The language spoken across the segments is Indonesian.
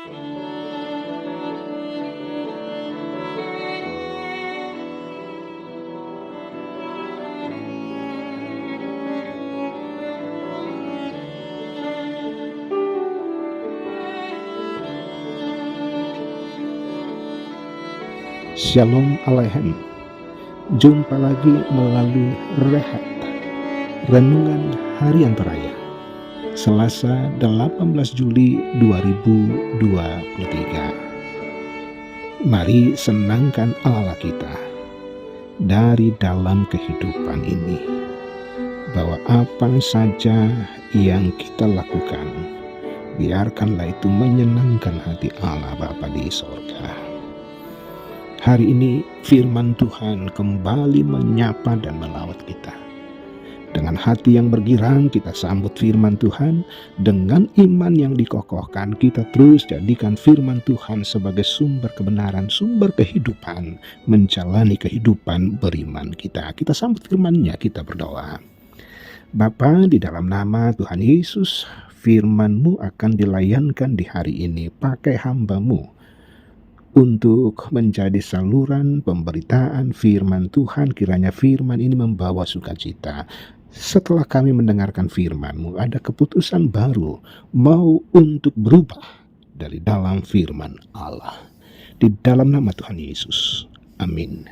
Shalom Aleichem. Jumpa lagi melalui Rehat Renungan Harian Raya Selasa 18 Juli 2023. Mari senangkan Allah kita dari dalam kehidupan ini, bahwa apa saja yang kita lakukan, biarkanlah itu menyenangkan hati Allah Bapa di sorga. Hari ini firman Tuhan kembali menyapa dan melawat kita. Dengan hati yang bergirang kita sambut firman Tuhan. Dengan iman yang dikokohkan kita terus jadikan firman Tuhan sebagai sumber kebenaran, sumber kehidupan, menjalani kehidupan beriman kita. Kita sambut firman-Nya, kita berdoa. Bapa, di dalam nama Tuhan Yesus, firman-Mu akan dilayankan di hari ini. Pakai hamba-Mu untuk menjadi saluran pemberitaan firman Tuhan. Kiranya firman ini membawa sukacita. Setelah kami mendengarkan firman-Mu, ada keputusan baru mau untuk berubah dari dalam firman Allah. Di dalam nama Tuhan Yesus. Amin.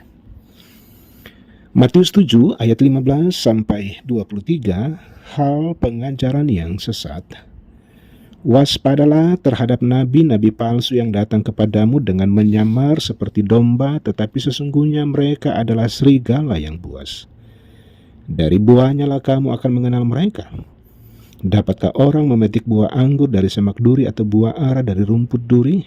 Matius 7 ayat 15 sampai 23, hal pengajaran yang sesat. Waspadalah terhadap nabi-nabi palsu yang datang kepadamu dengan menyamar seperti domba, tetapi sesungguhnya mereka adalah serigala yang buas. Dari buahnya lah kamu akan mengenal mereka. Dapatkah orang memetik buah anggur dari semak duri atau buah ara dari rumput duri?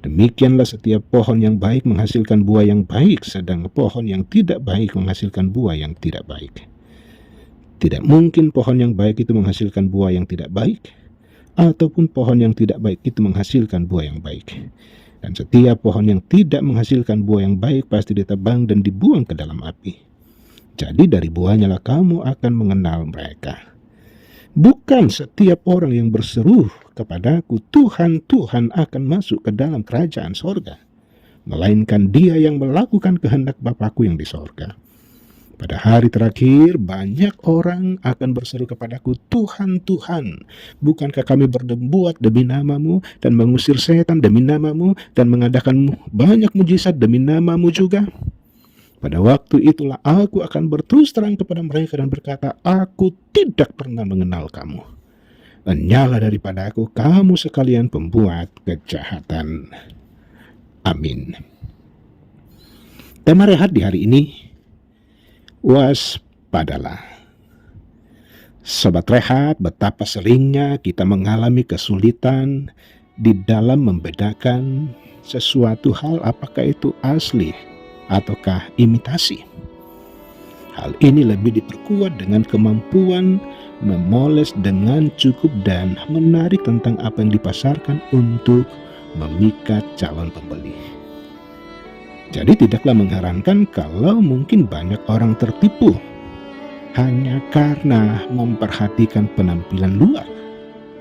Demikianlah setiap pohon yang baik menghasilkan buah yang baik, sedang pohon yang tidak baik menghasilkan buah yang tidak baik. Tidak mungkin pohon yang baik itu menghasilkan buah yang tidak baik, ataupun pohon yang tidak baik itu menghasilkan buah yang baik. Dan setiap pohon yang tidak menghasilkan buah yang baik pasti ditebang dan dibuang ke dalam api. Jadi dari buahnya lah kamu akan mengenal mereka. Bukan setiap orang yang berseru kepadaku, Tuhan, Tuhan, akan masuk ke dalam kerajaan sorga, melainkan dia yang melakukan kehendak Bapa-Ku yang di sorga. Pada hari terakhir, banyak orang akan berseru kepadaku, Tuhan, Tuhan, bukankah kami berbuat demi nama-Mu dan mengusir setan demi nama-Mu dan mengadakan banyak mujizat demi nama-Mu juga? Pada waktu itulah aku akan berterus terang kepada mereka dan berkata, aku tidak pernah mengenal kamu. Lenyalah daripada aku, kamu sekalian pembuat kejahatan. Amin. Tema rehat di hari ini, waspadalah. Sobat rehat, betapa seringnya kita mengalami kesulitan di dalam membedakan sesuatu hal, apakah itu asli ataukah imitasi. Hal ini lebih diperkuat dengan kemampuan memoles dengan cukup dan menarik tentang apa yang dipasarkan untuk memikat calon pembeli. Jadi tidaklah mengherankan kalau mungkin banyak orang tertipu hanya karena memperhatikan penampilan luar,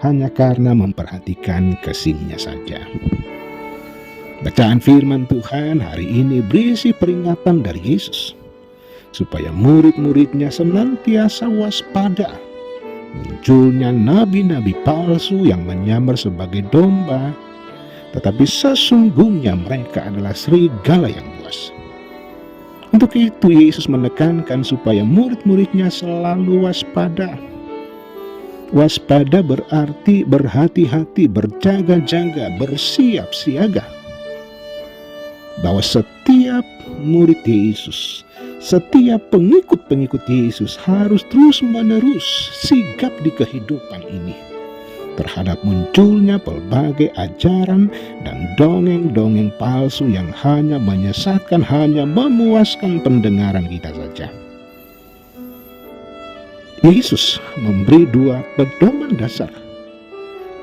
hanya karena memperhatikan kesingnya saja. Bacaan firman Tuhan hari ini berisi peringatan dari Yesus supaya murid-muridnya senantiasa waspada. Munculnya nabi-nabi palsu yang menyamar sebagai domba, tetapi sesungguhnya mereka adalah serigala yang buas. Untuk itu Yesus menekankan supaya murid-muridnya selalu waspada. Waspada berarti berhati-hati, berjaga-jaga, bersiap siaga. Bahwa setiap murid Yesus, setiap pengikut-pengikut Yesus harus terus-menerus sigap di kehidupan ini terhadap munculnya berbagai ajaran dan dongeng-dongeng palsu yang hanya menyesatkan, hanya memuaskan pendengaran kita saja. Yesus memberi dua pedoman dasar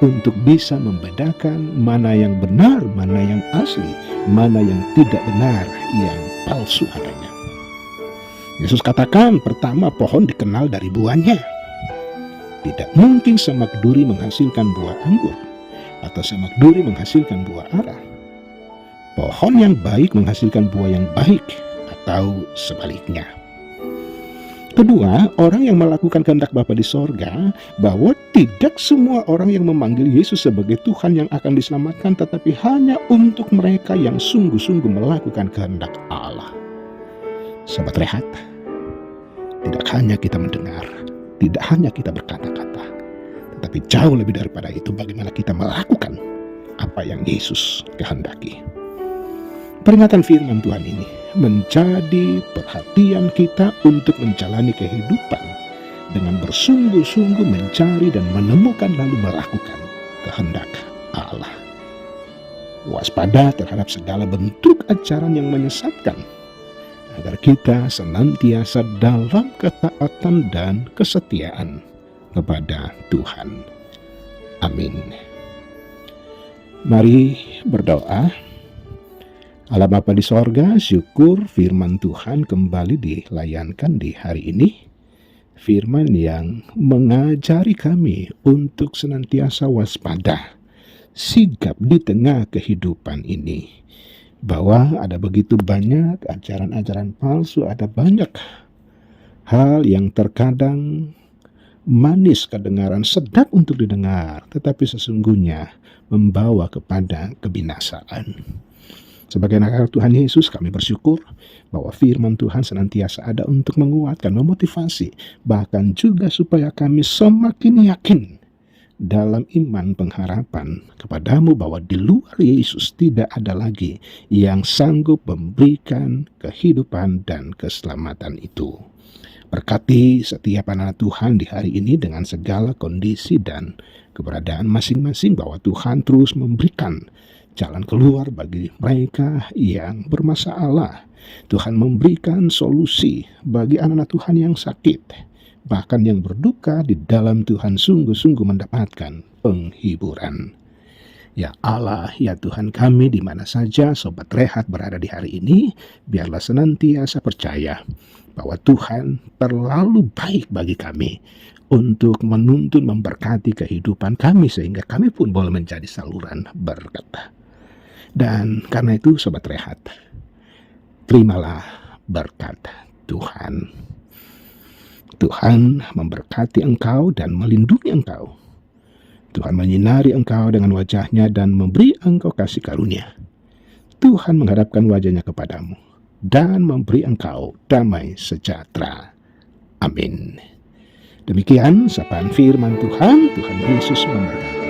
untuk bisa membedakan mana yang benar, mana yang asli, mana yang tidak benar, yang palsu adanya. Yesus katakan, pertama, pohon dikenal dari buahnya. Tidak mungkin semak duri menghasilkan buah anggur. atau semak duri menghasilkan buah ara? Pohon yang baik menghasilkan buah yang baik atau sebaliknya? Kedua, orang yang melakukan kehendak Bapa di sorga, bahwa tidak semua orang yang memanggil Yesus sebagai Tuhan yang akan diselamatkan, tetapi hanya untuk mereka yang sungguh-sungguh melakukan kehendak Allah. Sahabat Rehat, tidak hanya kita mendengar, tidak hanya kita berkata-kata, tetapi jauh lebih daripada itu, bagaimana kita melakukan apa yang Yesus kehendaki. Peringatan firman Tuhan ini menjadi perhatian kita untuk menjalani kehidupan dengan bersungguh-sungguh mencari dan menemukan lalu melakukan kehendak Allah. Waspada terhadap segala bentuk ajaran yang menyesatkan, agar kita senantiasa dalam ketaatan dan kesetiaan kepada Tuhan. Amin. Mari berdoa. Allah Bapa di sorga, syukur firman Tuhan kembali dilayankan di hari ini. Firman yang mengajari kami untuk senantiasa waspada, sigap di tengah kehidupan ini. Bahwa ada begitu banyak ajaran-ajaran palsu, ada banyak hal yang terkadang manis kedengaran, sedap untuk didengar, tetapi sesungguhnya membawa kepada kebinasaan. Sebagai anak Tuhan Yesus, kami bersyukur bahwa firman Tuhan senantiasa ada untuk menguatkan, memotivasi, bahkan juga supaya kami semakin yakin dalam iman pengharapan kepadamu bahwa di luar Yesus tidak ada lagi yang sanggup memberikan kehidupan dan keselamatan itu. Berkati setiap anak Tuhan di hari ini dengan segala kondisi dan keberadaan masing-masing, bahwa Tuhan terus memberikan jalan keluar bagi mereka yang bermasalah. Tuhan memberikan solusi bagi anak-anak Tuhan yang sakit, bahkan yang berduka di dalam Tuhan sungguh-sungguh mendapatkan penghiburan. Ya Allah, ya Tuhan kami, di mana saja Sobat Rehat berada di hari ini, biarlah senantiasa percaya bahwa Tuhan terlalu baik bagi kami untuk menuntun, memberkati kehidupan kami, sehingga kami pun boleh menjadi saluran berkat. Dan karena itu Sobat Rehat, terimalah berkat Tuhan. Tuhan memberkati engkau dan melindungi engkau. Tuhan menyinari engkau dengan wajahnya dan memberi engkau kasih karunia. Tuhan menghadapkan wajahnya kepadamu dan memberi engkau damai sejahtera. Amin. Demikian sapaan firman Tuhan. Tuhan Yesus memberkati.